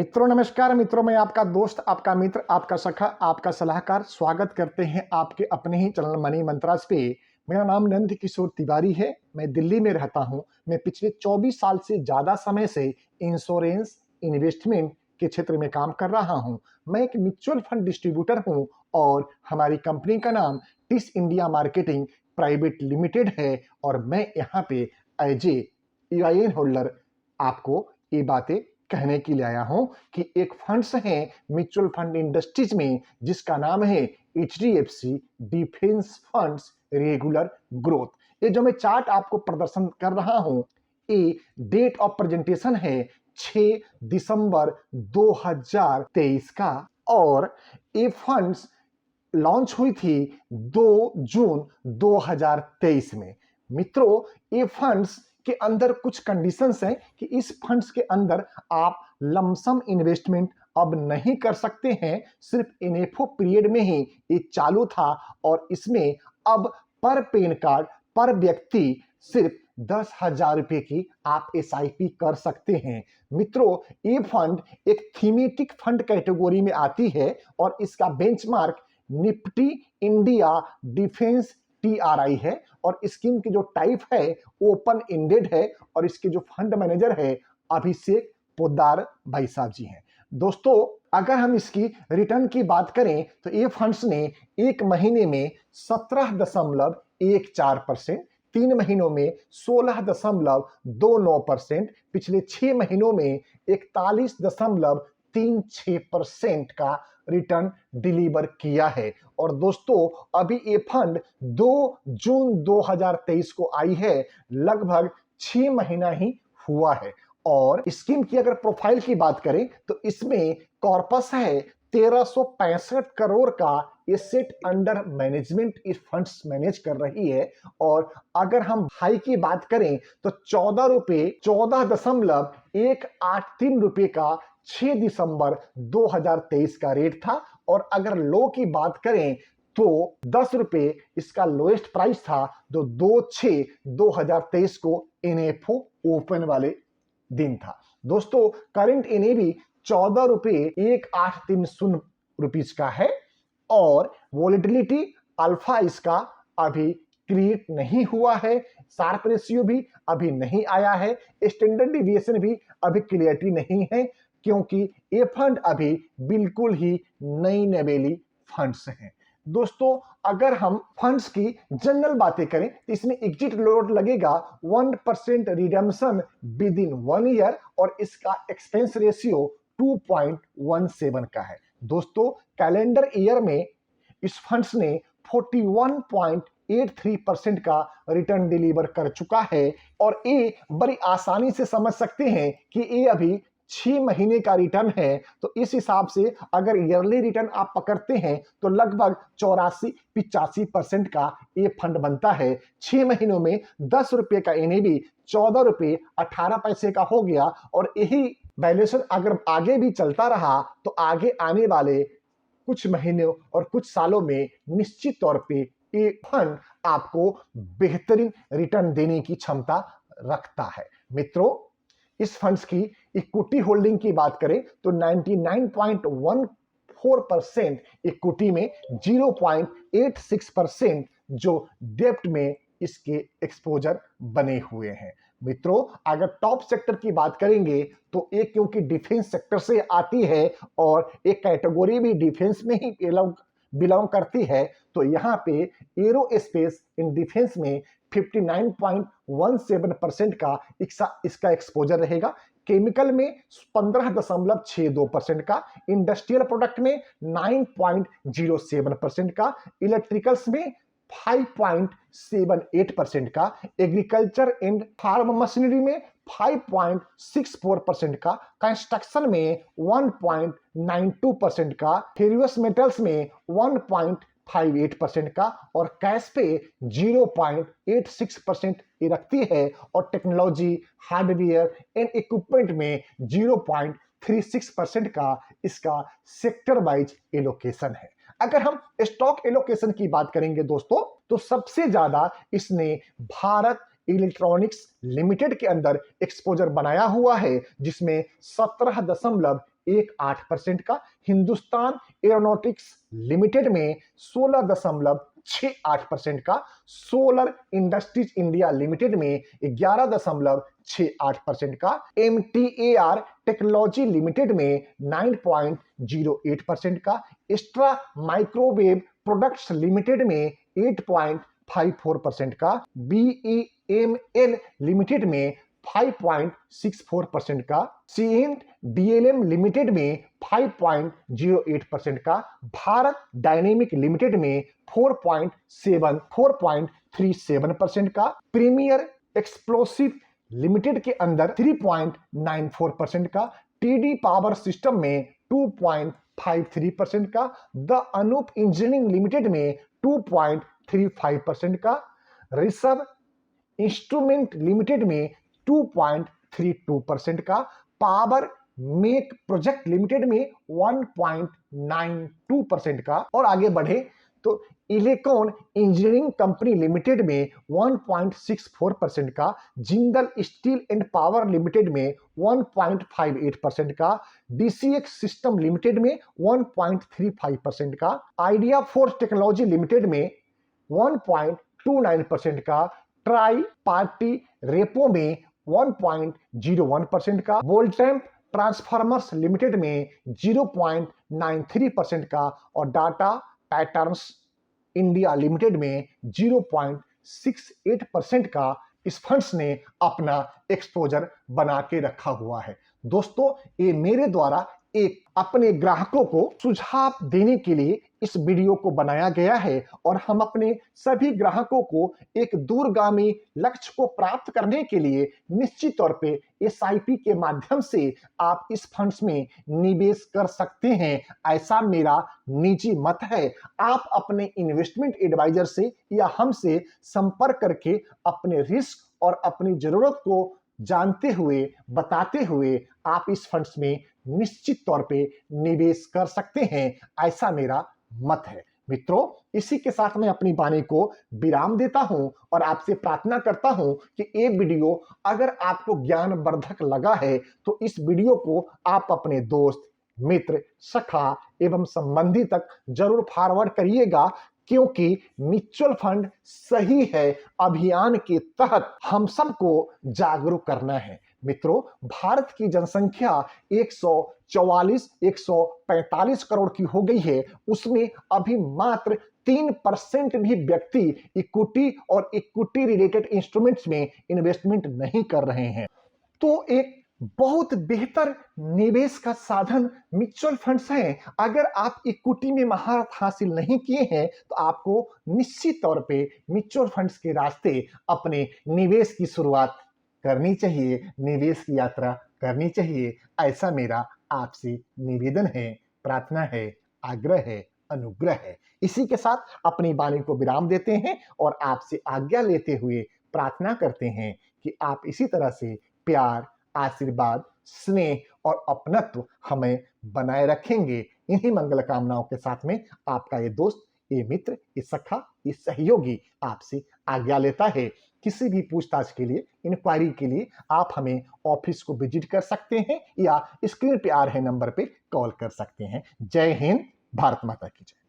मित्रों नमस्कार। मित्रों, मैं आपका दोस्त, आपका मित्र, आपका सखा, आपका सलाहकार स्वागत करते हैं आपके अपने ही चैनल मनी मंत्रास पे। मेरा नाम नंद किशोर तिवारी है। मैं दिल्ली में रहता हूं। मैं पिछले 24 साल से ज्यादा समय से इंश्योरेंस इन्वेस्टमेंट के क्षेत्र में काम कर रहा हूं। मैं एक म्यूचुअल फंड डिस्ट्रीब्यूटर हूं और हमारी कंपनी का नाम टिस इंडिया मार्केटिंग प्राइवेट लिमिटेड है और मैं यहाँ पे एज ए EIN होल्डर आपको ये बातें कहने के लिए आया हूं कि एक फंड्स है म्यूचुअल फंड इंडस्ट्रीज में जिसका नाम है HDFC defence funds regular growth. ये जो मैं चार्ट आपको प्रदर्शन कर रहा हूं, ये डेट ऑफ प्रेजेंटेशन है 6 दिसंबर 2023 का और ये फंड्स लॉन्च हुई थी 2 जून 2023 में। मित्रों, ये फंड्स के अंदर कुछ कंडीशंस हैं कि इस फंड्स के अंदर आप लमसम इन्वेस्टमेंट अब नहीं कर सकते हैं। सिर्फ NFO पीरियड में ही ये चालू था और इसमें अब पर पैन कार्ड पर व्यक्ति सिर्फ 10,000 रुपए की आप SIP कर सकते हैं। मित्रों, ये फंड एक थीमेटिक फंड कैटेगरी में आती है और इसका benchmark Nifty India defence TRI है और स्कीम की जो टाइप है ओपन एंडेड है और इसके जो फंड मैनेजर है अभिषेक पोद्दार भाई साहब जी हैं। दोस्तों, अगर हम इसकी रिटर्न की बात करें तो ये फंड्स ने एक महीने में 17.14%, 3 महीनों में 16.29%, पिछले 6 महीनों में 41.36% का रिटर्न डिलीवर किया है। और दोस्तों, अभी ये फंड 2 जून 2023 को आई है, लगभग 6 महीना ही हुआ है। और स्कीम की अगर प्रोफाइल की बात करें तो इसमें कॉर्पस है 1365 करोड़ का एसेट अंडर मैनेजमेंट इस फंड्स मैनेज कर रही है। और अगर हम हाई की बात करें तो 14.183 रुपए का 6 दिसंबर 2023 का रेट था। और अगर लो की बात करें तो 10 रुपए इसका लोएस्ट प्राइस था जो 2/6/2023 को NFO ओपन वाले दिन था। दोस्तों, करंट NAV 14.1830 रुपीज का है और वोलेटिलिटी अल्फा इसका अभी क्रिएट नहीं हुआ है। शार्प रेशियो भी अभी नहीं आया है। स्टैंडर्ड डिविएशन भी अभी क्लियरिटी नहीं है क्योंकि ये फंड अभी बिल्कुल ही नई नवेली फंड्स हैं। दोस्तों, अगर हम फंड्स की जनरल बातें करें तो इसमें एग्जिट लोड लगेगा 1% रिडेम्पशन विद इन 1 ईयर और इसका एक्सपेंस रेशियो 2.17 का है। दोस्तों, कैलेंडर ईयर में इस फंड्स ने 41.83% का रिटर्न डिलीवर कर चुका है। और ये बड़ी आसानी से समझ सकते हैं कि ये अभी 6 महीने का रिटर्न है। तो इस हिसाब से अगर ईयरली रिटर्न आप पकड़ते हैं तो लगभग 84-85% का ये फंड बनता है। 6 महीनों में 10 रुपए का NAV 14.18 का हो गया। और यही वैल्यूएशन अगर आगे भी चलता रहा तो आगे आने वाले कुछ महीनों और कुछ सालों में निश्चित तौर पे ये फंड आपको बेहतरीन रिटर्न देने की क्षमता रखता है। मित्रों, इस फंड्स की इक्विटी होल्डिंग की बात करें तो 99.14% इक्विटी में 0.86% जो डेब्ट में इसके एक्सपोजर बने हुए हैं। मित्रों, अगर टॉप सेक्टर की बात करेंगे तो एक क्योंकि डिफेंस सेक्टर से आती है और एक कैटेगरी भी डिफेंस में ही बिलोंग करती है, तो यहाँ पे एरोस्पेस इन डिफेंस में 59.17% का इसका एक्सपोजर रहेगा। केमिकल में 15.62% का, इंडस्ट्रियल प्रोडक्ट में 9.07% का, इलेक्ट्रिकल्स में 5.78% का, एग्रीकल्चर एंड फार्म मशीनरी में 5.64% का, कंस्ट्रक्शन में 1.92% का, फेरियस मेटल्स में 1.58% का और कैश पे 0.86% ये रखती है। और टेक्नोलॉजी, हार्डवेयर एंड इक्विपमेंट में 0.36% का इसका सेक्टर वाइज एलोकेशन है। अगर हम स्टॉक एलोकेशन की बात करेंगे दोस्तों तो सबसे ज्यादा इसने भारत इलेक्ट्रॉनिक्स लिमिटेड के अंदर एक्सपोजर बनाया हुआ है जिसमें 17.1 16.18% का, हिंदुस्तान एरोनॉटिक्स लिमिटेड में 16.68% का, सोलर इंडस्ट्रीज इंडिया लिमिटेड में 11.68% का, MTAR टेक्नोलॉजी लिमिटेड में 9.08% का, एक्स्ट्रा माइक्रोवेव प्रोडक्ट्स लिमिटेड में 8.54% का, BEML लिमिटेड में 5.64% का, CNDLM लिमिटेड में 5.08% का, भारत डायनेमिक लिमिटेड में 4.37% का, प्रीमियर एक्सप्लोसिव लिमिटेड के अंदर 3.94% का, TD पावर सिस्टम में 2.53% का, द अनूप इंजीनियरिंग लिमिटेड में 2.35% का, ऋषभ इंस्ट्रूमेंट लिमिटेड में 2.32% का, पावर मेक प्रोजेक्ट लिमिटेड में 1.92% का, और आगे बढ़े तो इलेक्ट्रॉन इंजीनियरिंग कंपनी लिमिटेड में 1.64% का, Jindal steel and power limited में 1.58% का, DCX सिस्टम लिमिटेड में 1.35% का, आइडिया फोर्स टेक्नोलॉजी लिमिटेड में 1.29% का, ट्राई पार्टी रेपो में 1.01% का, वोल्टेम्प ट्रांसफार्मर्स लिमिटेड में 0.93% का, और डाटा पैटर्न्स इंडिया लिमिटेड में 0.68% का इस फंड्स ने अपना एक्सपोजर बना के रखा हुआ है। दोस्तों, ये मेरे द्वारा एक अपने ग्राहकों को सुझाव देने के लिए इस वीडियो को बनाया गया है, और हम अपने सभी ग्राहकों को एक दूरगामी लक्ष्य को प्राप्त करने के लिए निश्चित तौर पे SIP के माध्यम से आप इस फंड्स में निवेश कर सकते हैं, ऐसा मेरा निजी मत है। आप अपने इन्वेस्टमेंट एडवाइजर से या हमसे संपर्क करके अपने रिस्क और अपनी जरूरत को जानते हुए, बताते हुए आप इस फंड्स में निश्चित तौर पे निवेश कर सकते हैं, ऐसा मेरा मत है। मित्रों, इसी के साथ मैं अपनी वाणी को विराम देता हूं और आपसे प्रार्थना करता हूं कि ये वीडियो अगर आपको ज्ञानवर्धक लगा है तो इस वीडियो को आप अपने दोस्त, मित्र, सखा एवं संबंधी तक जरूर फॉरवर्ड करिएगा, क्योंकि म्यूचुअल फंड सही है अभियान के तहत हम सबको जागरूक करना है। मित्रों, भारत की जनसंख्या 144-145 करोड़ की हो गई है, उसमें अभी मात्र 3% भी व्यक्ति इक्विटी और इक्विटी रिलेटेड इंस्ट्रूमेंट्स में इन्वेस्टमेंट नहीं कर रहे हैं। तो एक बहुत बेहतर निवेश का साधन म्यूचुअल फंड्स हैं। अगर आप इक्विटी में महारत हासिल नहीं किए हैं तो आपको निश्चित तौर पे म्यूचुअल फंड्स के रास्ते अपने निवेश की शुरुआत करनी चाहिए, निवेश की यात्रा करनी चाहिए, ऐसा मेरा आपसे निवेदन है, प्रार्थना है, आग्रह है, अनुग्रह है। इसी के साथ अपनी वाणी को विराम देते हैं और आपसे आज्ञा लेते हुए प्रार्थना करते हैं कि आप इसी तरह से प्यार, आशीर्वाद, स्नेह और अपनत्व हमें बनाए रखेंगे। इन्हीं मंगल कामनाओं के साथ में आपका ये दोस्त, ये मित्र, ये सखा, ये सहयोगी आपसे आज्ञा लेता है। किसी भी पूछताछ के लिए, इंक्वायरी के लिए आप हमें ऑफिस को विजिट कर सकते हैं या स्क्रीन पे आ रहे नंबर पे कॉल कर सकते हैं। जय हिंद, भारत माता की जय।